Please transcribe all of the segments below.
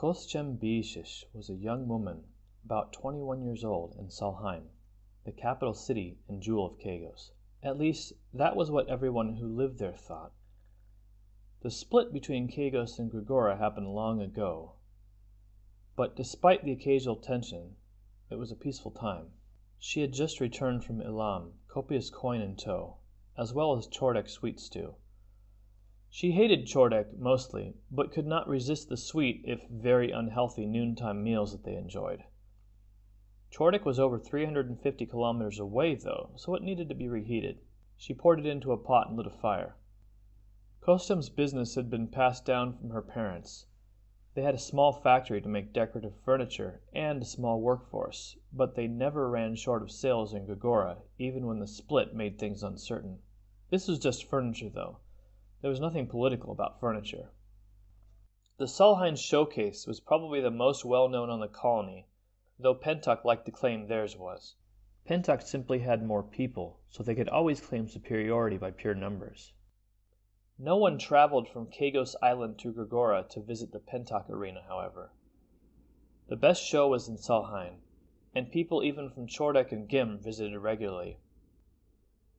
Kosjem Biish'sh was a young woman, about 21 years old, in Salheim, the capital city and jewel of Keigos. At least, that was what everyone who lived there thought. The split between Keigos and Gregora happened long ago, but despite the occasional tension, it was a peaceful time. She had just returned from Ilam, copious coin in tow, as well as chordek sweet stew. She hated chordek mostly, but could not resist the sweet, if very unhealthy, noontime meals that they enjoyed. Chordek was over 350 kilometers away, though, so it needed to be reheated. She poured it into a pot and lit a fire. Kosjem's business had been passed down from her parents. They had a small factory to make decorative furniture and a small workforce, but they never ran short of sales in Gregora, even when the split made things uncertain. This was just furniture, though. There was nothing political about furniture. The Salheim showcase was probably the most well-known on the colony, though Pentuck liked to claim theirs was. Pentuck simply had more people, so they could always claim superiority by pure numbers. No one traveled from Keigos Island to Gregora to visit the Pentuck arena, however. The best show was in Salheim, and people even from Chordek and Gim visited regularly.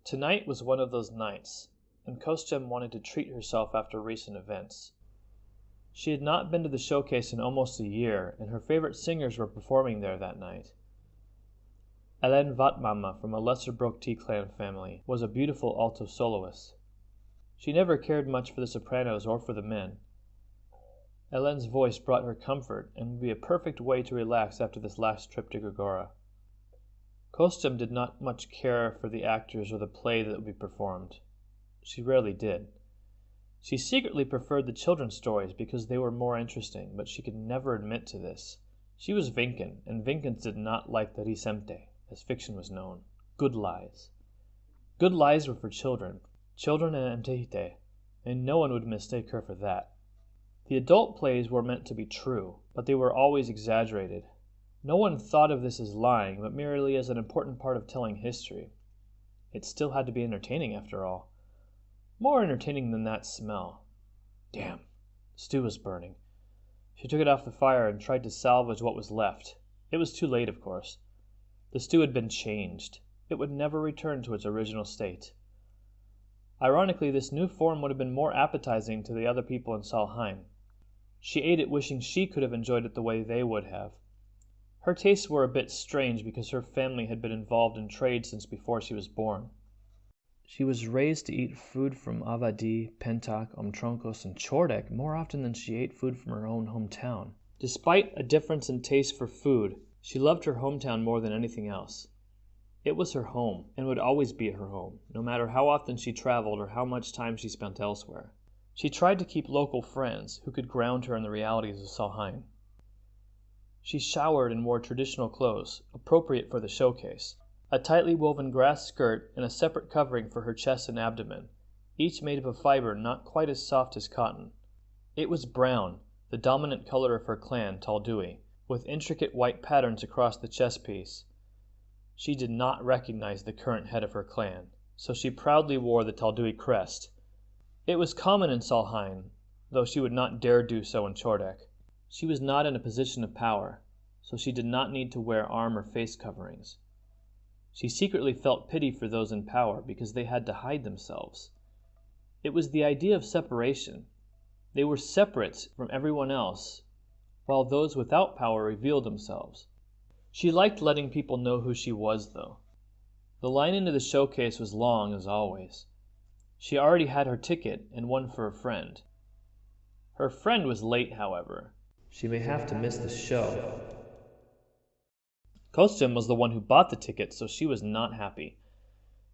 Tonight was one of those nights, and Kosjem wanted to treat herself after recent events. She had not been to the showcase in almost a year, and her favorite singers were performing there that night. Ellen Vatmama from a lesser Brokti clan family was a beautiful alto soloist. She never cared much for the sopranos or for the men. Ellen's voice brought her comfort and would be a perfect way to relax after this last trip to Gregora. Kosjem did not much care for the actors or the play that would be performed. She rarely did. She secretly preferred the children's stories because they were more interesting, but she could never admit to this. She was Vinken, and Vinkens did not like the risemte, as fiction was known. Good lies. Good lies were for children and mtehite, and no one would mistake her for that. The adult plays were meant to be true, but they were always exaggerated. No one thought of this as lying, but merely as an important part of telling history. It still had to be entertaining, after all. More entertaining than that smell. Damn, the stew was burning. She took it off the fire and tried to salvage what was left. It was too late, of course. The stew had been changed. It would never return to its original state. Ironically, this new form would have been more appetizing to the other people in Salheim. She ate it wishing she could have enjoyed it the way they would have. Her tastes were a bit strange because her family had been involved in trade since before she was born. She was raised to eat food from Avadi, Pentuck, Omtronkos, and Chordek more often than she ate food from her own hometown. Despite a difference in taste for food, she loved her hometown more than anything else. It was her home, and would always be her home, no matter how often she traveled or how much time she spent elsewhere. She tried to keep local friends who could ground her in the realities of Salheim. She showered and wore traditional clothes, appropriate for the showcase. A tightly woven grass skirt and a separate covering for her chest and abdomen, each made of a fiber not quite as soft as cotton. It was brown, the dominant color of her clan, Taldui, with intricate white patterns across the chest piece. She did not recognize the current head of her clan, so she proudly wore the Taldui crest. It was common in Salheim, though she would not dare do so in Chordek. She was not in a position of power, so she did not need to wear arm or face coverings. She secretly felt pity for those in power because they had to hide themselves. It was the idea of separation. They were separate from everyone else, while those without power revealed themselves. She liked letting people know who she was, though. The line into the showcase was long, as always. She already had her ticket and one for a friend. Her friend was late, however. She may have to miss the show. Kosjem was the one who bought the ticket, so she was not happy.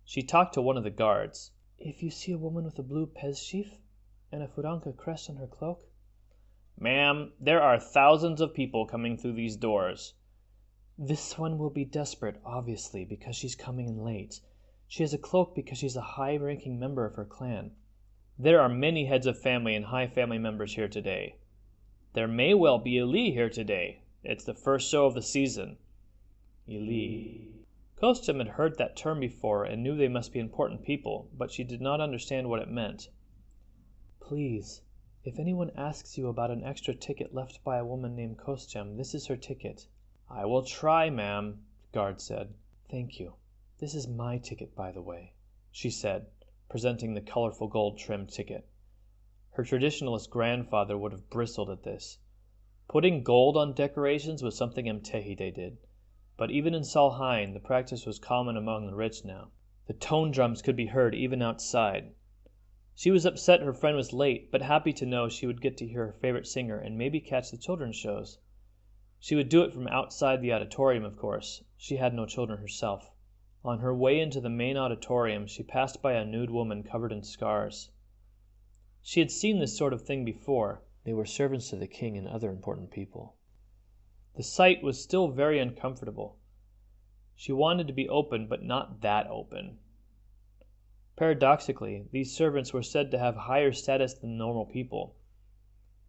She talked to one of the guards. "If you see a woman with a blue pez sheaf and a furanka crest on her cloak—" "Ma'am, there are thousands of people coming through these doors." "This one will be desperate, obviously, because she's coming in late. She has a cloak because she's a high-ranking member of her clan." "There are many heads of family and high family members here today." "There may well be a Lee here today. It's the first show of the season." Eli. Kosjem had heard that term before and knew they must be important people, but she did not understand what it meant. "Please, If anyone asks you about an extra ticket left by a woman named Kosjem, this is her ticket. I will try, ma'am, the guard said. Thank you. This is my ticket, by the way, she said, presenting the colorful gold-trimmed ticket. Her traditionalist grandfather would have bristled at this. Putting gold on decorations was something Mtehide did, but even in Salhain the practice was common among the rich now. The tone drums could be heard even outside. She was upset her friend was late, but happy to know she would get to hear her favorite singer and maybe catch the children's shows. She would do it from outside the auditorium, of course. She had no children herself. On her way into the main auditorium, she passed by a nude woman covered in scars. She had seen this sort of thing before. They were servants to the king and other important people. The sight was still very uncomfortable. She wanted to be open, but not that open. Paradoxically, these servants were said to have higher status than normal people.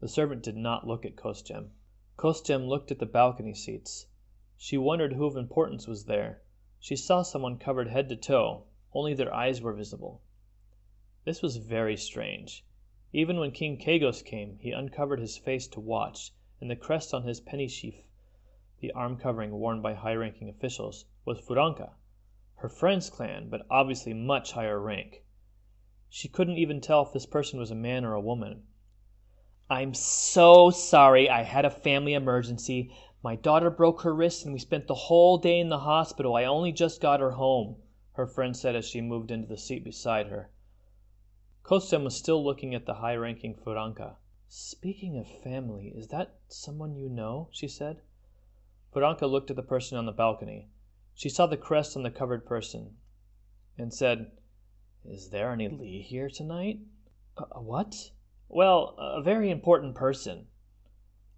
The servant did not look at Kosjem. Kosjem looked at the balcony seats. She wondered who of importance was there. She saw someone covered head to toe. Only their eyes were visible. This was very strange. Even when King Keigos came, he uncovered his face to watch, and the crest on his penny sheaf, the arm covering worn by high-ranking officials, was Furanka, her friend's clan, but obviously much higher rank. She couldn't even tell if this person was a man or a woman. I'm so sorry, I had a family emergency. My daughter broke her wrist and we spent the whole day in the hospital. I only just got her home, her friend said as she moved into the seat beside her. Kosjem was still looking at the high-ranking Furanka. Speaking of family, is that someone you know? She said. Furanka looked at the person on the balcony. She saw the crest on the covered person and said, Is there any Lee here tonight? What? Well, a very important person.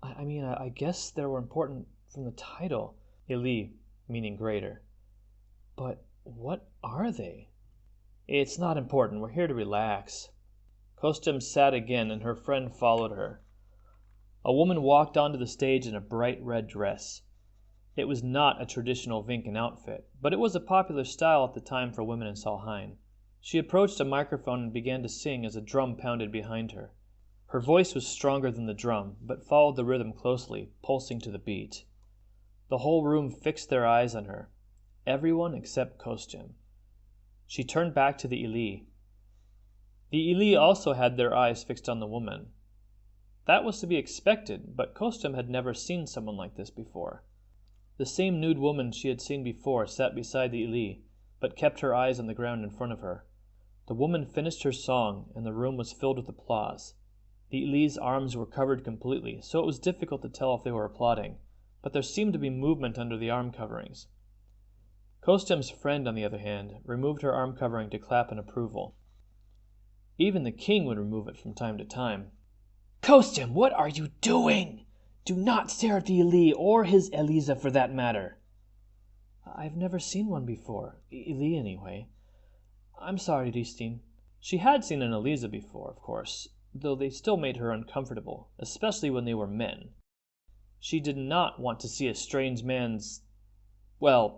I guess they were important from the title. Ili, meaning greater. But what are they? It's not important. We're here to relax. Kosjem sat again, and her friend followed her. A woman walked onto the stage in a bright red dress. It was not a traditional Vinken outfit, but it was a popular style at the time for women in Salhain. She approached a microphone and began to sing as a drum pounded behind her. Her voice was stronger than the drum, but followed the rhythm closely, pulsing to the beat. The whole room fixed their eyes on her, everyone except Kosjem. She turned back to the Ili. The Ili also had their eyes fixed on the woman. That was to be expected, but Kosjem had never seen someone like this before. The same nude woman she had seen before sat beside the Ili, but kept her eyes on the ground in front of her. The woman finished her song, and the room was filled with applause. The Ili's arms were covered completely, so it was difficult to tell if they were applauding, but there seemed to be movement under the arm coverings. Kosjem's friend, on the other hand, removed her arm covering to clap in approval. Even the king would remove it from time to time. Kosjem, what are you doing? Do not stare at the Ili, or his Eliza for that matter. I've never seen one before, Ili anyway. I'm sorry, Ristin. She had seen an Eliza before, of course, though they still made her uncomfortable, especially when they were men. She did not want to see a strange man's...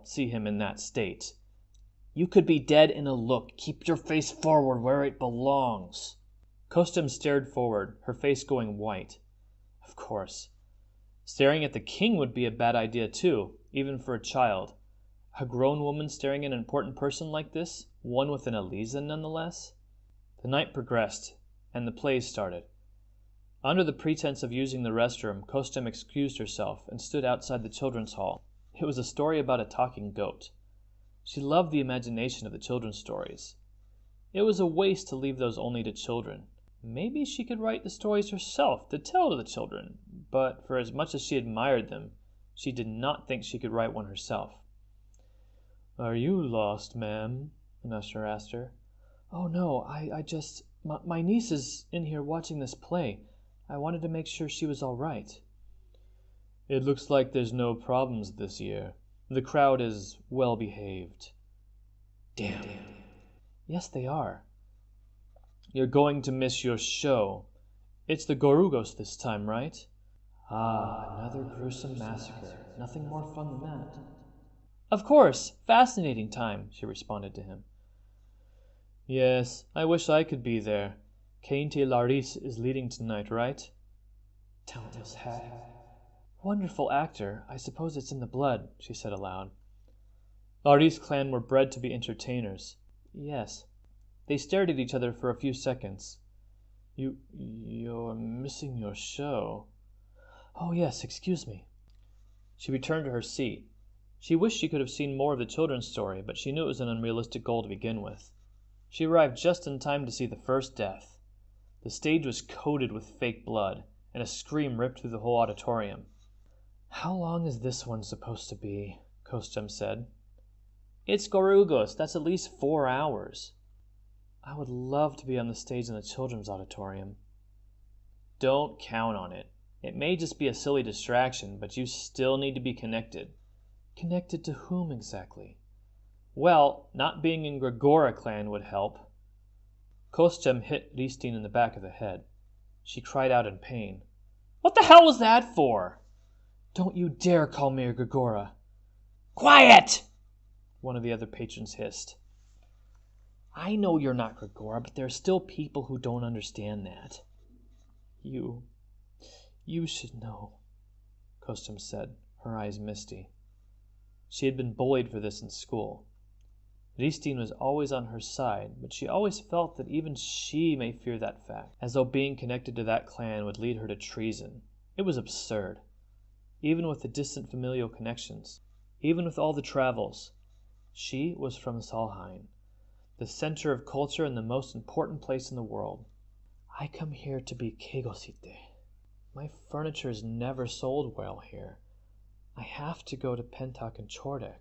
see him in that state. You could be dead in a look. Keep your face forward where it belongs. Kosjem stared forward, her face going white. Of course. Staring at the king would be a bad idea too, even for a child. A grown woman staring at an important person like this, one with an Eliza nonetheless? The night progressed, and the plays started. Under the pretense of using the restroom, Kosjem excused herself and stood outside the children's hall. It was a story about a talking goat. She loved the imagination of the children's stories. It was a waste to leave those only to children. Maybe she could write the stories herself to tell to the children, but for as much as she admired them, she did not think she could write one herself. Are you lost, ma'am? An usher asked her. Oh, no, I just... My niece is in here watching this play. I wanted to make sure she was all right. It looks like there's no problems this year. The crowd is well behaved. Damn. Yes, they are. You're going to miss your show. It's the Gorugos this time, right? Ah, another gruesome massacre. Nothing more fun than that. Of course, fascinating time, she responded to him. Yes, I wish I could be there. Kainte Laris is leading tonight, right? Talentless hag. Wonderful actor. I suppose it's in the blood, she said aloud. Laris' clan were bred to be entertainers. Yes. They stared at each other for a few seconds. You're missing your show. Oh, yes, excuse me. She returned to her seat. She wished she could have seen more of the children's story, but she knew it was an unrealistic goal to begin with. She arrived just in time to see the first death. The stage was coated with fake blood, and a scream ripped through the whole auditorium. How long is this one supposed to be? Kosjem said. It's Gorugos. That's at least 4 hours. I would love to be on the stage in the children's auditorium. Don't count on it. It may just be a silly distraction, but you still need to be connected. Connected to whom exactly? Well, not being in Gregora clan would help. Kosjem hit Ristin in the back of the head. She cried out in pain. What the hell was that for? Don't you dare call me a Gregora. Quiet! One of the other patrons hissed. I know you're not Gregora, but there are still people who don't understand that. You should know, Kosjem said, her eyes misty. She had been bullied for this in school. Ristin was always on her side, but she always felt that even she may fear that fact, as though being connected to that clan would lead her to treason. It was absurd. Even with the distant familial connections, even with all the travels, she was from Salheim, the center of culture and the most important place in the world. I come here to be Keigosite. My furniture is never sold well here. I have to go to Pentak and Chordek,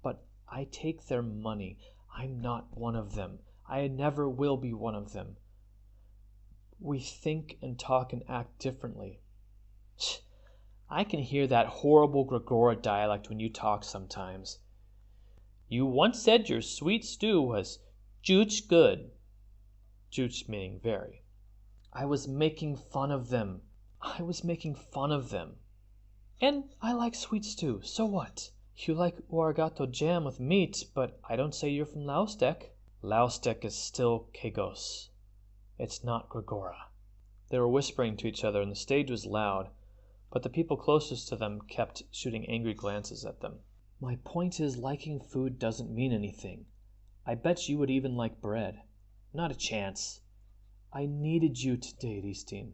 but I take their money. I'm not one of them. I never will be one of them. We think and talk and act differently. I can hear that horrible Gregora dialect when you talk sometimes. You once said your sweet stew was juch good. Juch meaning very. I was making fun of them. And I like sweet stew, so what? You like uargato jam with meat, but I don't say you're from Laustek. Laustek is still Keigos. It's not Gregora. They were whispering to each other, and the stage was loud, but the people closest to them kept shooting angry glances at them. My point is, liking food doesn't mean anything. I bet you would even like bread. Not a chance. I needed you today, Ristin.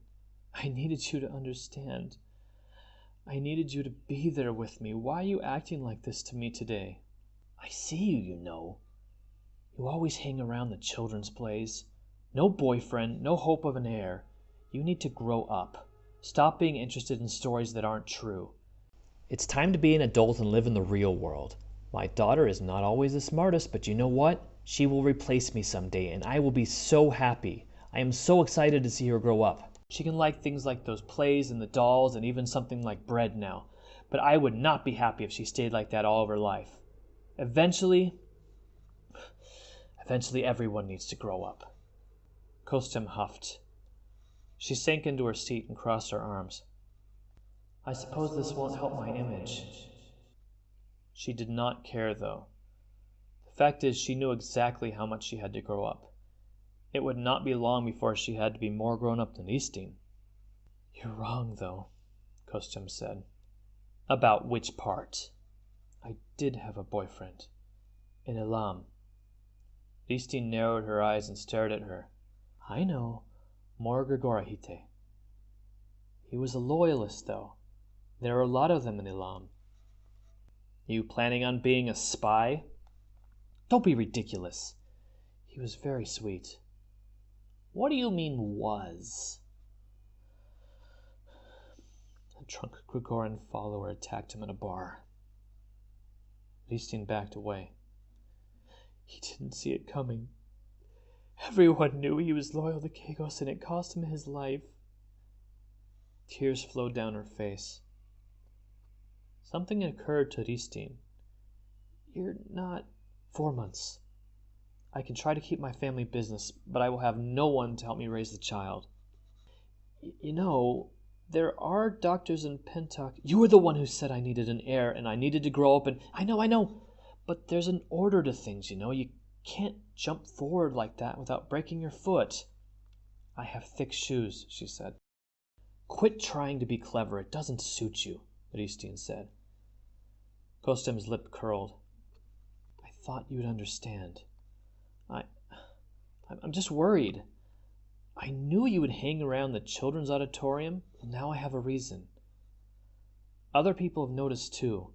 I needed you to understand. I needed you to be there with me. Why are you acting like this to me today? I see you, you know. You always hang around the children's plays. No boyfriend, no hope of an heir. You need to grow up. Stop being interested in stories that aren't true. It's time to be an adult and live in the real world. My daughter is not always the smartest, but you know what? She will replace me someday, and I will be so happy. I am so excited to see her grow up. She can like things like those plays and the dolls and even something like bread now. But I would not be happy if she stayed like that all of her life. Eventually everyone needs to grow up. Kosjem huffed. She sank into her seat and crossed her arms. I suppose this won't help my image. She did not care, though. The fact is, she knew exactly how much she had to grow up. It would not be long before she had to be more grown up than Ristin. You're wrong, though, Kosjem said. About which part? I did have a boyfriend. An Elam. Ristin narrowed her eyes and stared at her. I know. More Gregora Hite. He was a loyalist, though. There are a lot of them in Elam. You planning on being a spy? Don't be ridiculous. He was very sweet. What do you mean, was? A drunk Gregoran follower attacked him at a bar. Ristin backed away. He didn't see it coming. Everyone knew he was loyal to Keigos, and it cost him his life. Tears flowed down her face. Something occurred to Ristin. You're not... 4 months. I can try to keep my family business, but I will have no one to help me raise the child. You know, there are doctors in Pentak. You were the one who said I needed an heir, and I needed to grow up, and... I know. But there's an order to things, you know. You can't jump forward like that without breaking your foot. I have thick shoes, she said. Quit trying to be clever. It doesn't suit you, Ristin said. Kostem's lip curled. I thought you'd understand. I'm just worried. I knew you would hang around the children's auditorium, and now I have a reason. Other people have noticed too.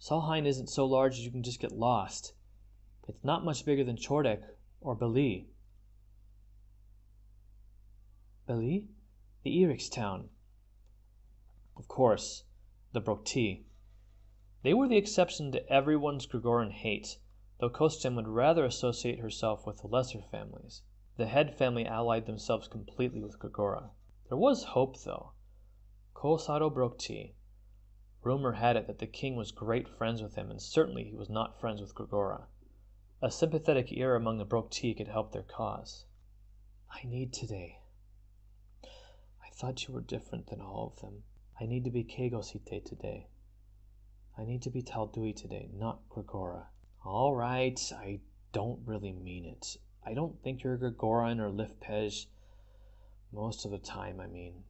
Solheim isn't so large that you can just get lost. It's not much bigger than Chordek or Beli. Beli? The Eric's town. Of course, the Brokti. They were the exception to everyone's Gregoran hate, though Kosjem would rather associate herself with the lesser families. The head family allied themselves completely with Gregora. There was hope, though. Kosado Brokti. Rumor had it that the king was great friends with him, and certainly he was not friends with Gregora. A sympathetic ear among the Brokti could help their cause. I need today. I thought you were different than all of them. I need to be Keigosite today. I need to be Taldui today, not Gregora. All right, I don't really mean it. I don't think you're Gregoran or Lifpej. Most of the time, I mean.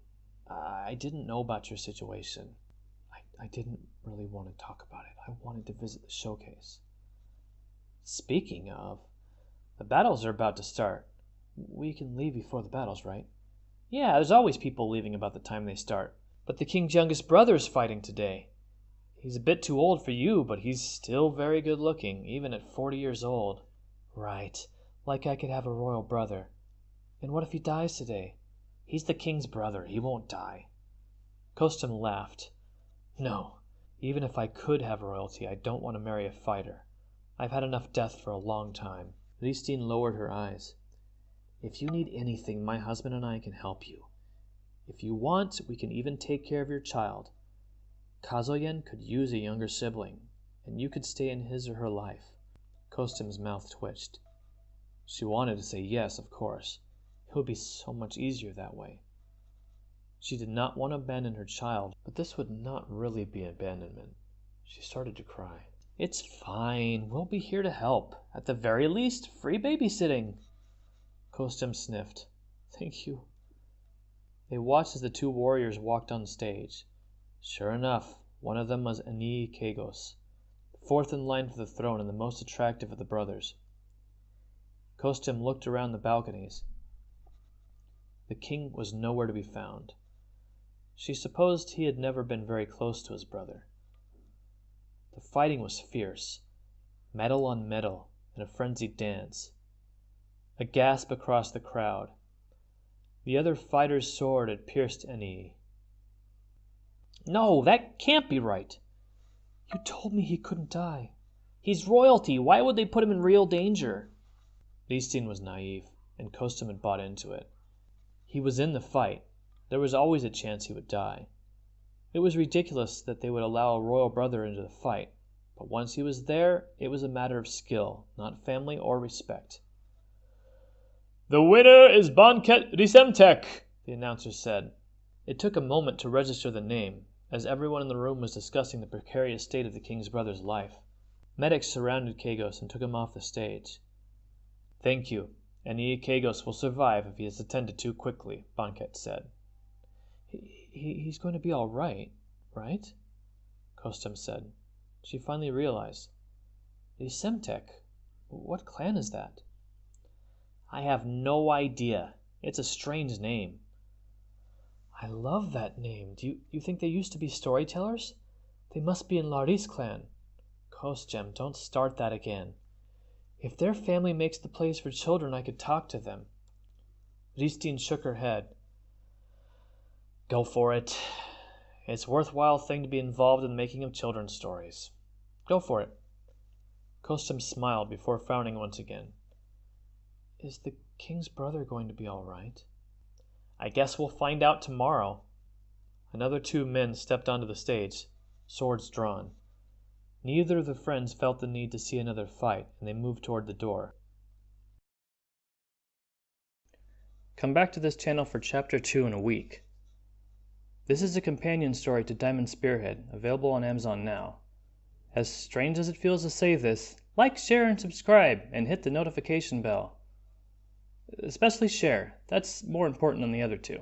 I didn't know about your situation. I didn't really want to talk about it. I wanted to visit the showcase. Speaking of, the battles are about to start. We can leave before the battles, right? Yeah, there's always people leaving about the time they start. But the king's youngest brother is fighting today. He's a bit too old for you, but he's still very good looking, even at 40 years old. Right, like I could have a royal brother. And what if he dies today? He's the king's brother. He won't die. Kostem laughed. No, even if I could have royalty, I don't want to marry a fighter. I've had enough death for a long time. Ristin lowered her eyes. If you need anything, my husband and I can help you. If you want, we can even take care of your child. Kazoyen could use a younger sibling, and you could stay in his or her life. Kostem's mouth twitched. She wanted to say yes, of course. It would be so much easier that way. She did not want to abandon her child, but this would not really be abandonment. She started to cry. It's fine. We'll be here to help. At the very least, free babysitting. Kostem sniffed. Thank you. They watched as the two warriors walked on stage. Sure enough, one of them was Ani Keigos, fourth in line for the throne and the most attractive of the brothers. Kostem looked around the balconies. The king was nowhere to be found. She supposed he had never been very close to his brother. The fighting was fierce, metal on metal, in a frenzied dance. A gasp across the crowd. The other fighter's sword had pierced Ani. No, that can't be right. You told me he couldn't die. He's royalty. Why would they put him in real danger? Ristin was naive, and Kostem had bought into it. He was in the fight. There was always a chance he would die. It was ridiculous that they would allow a royal brother into the fight, but once he was there, it was a matter of skill, not family or respect. The winner is Banket Risemtek, the announcer said. It took a moment to register the name, as everyone in the room was discussing the precarious state of the king's brother's life. Medics surrounded Keigos and took him off the stage. Thank you. Ani Keigos will survive if he is attended to quickly, Banket said. He's going to be all right, right? Kostem said. She finally realized. Risemtek? What clan is that? I have no idea. It's a strange name. I love that name. Do you think they used to be storytellers? They must be in Laris clan. Kosjem, don't start that again. If their family makes the place for children, I could talk to them. Ristin shook her head. Go for it. It's a worthwhile thing to be involved in the making of children's stories. Go for it. Kostem smiled before frowning once again. Is the king's brother going to be all right? I guess we'll find out tomorrow. Another two men stepped onto the stage, swords drawn. Neither of the friends felt the need to see another fight, and they moved toward the door. Come back to this channel for Chapter 2 in a week. This is a companion story to Diamond Spearhead, available on Amazon now. As strange as it feels to say this, like, share, and subscribe, and hit the notification bell. Especially share. That's more important than the other two.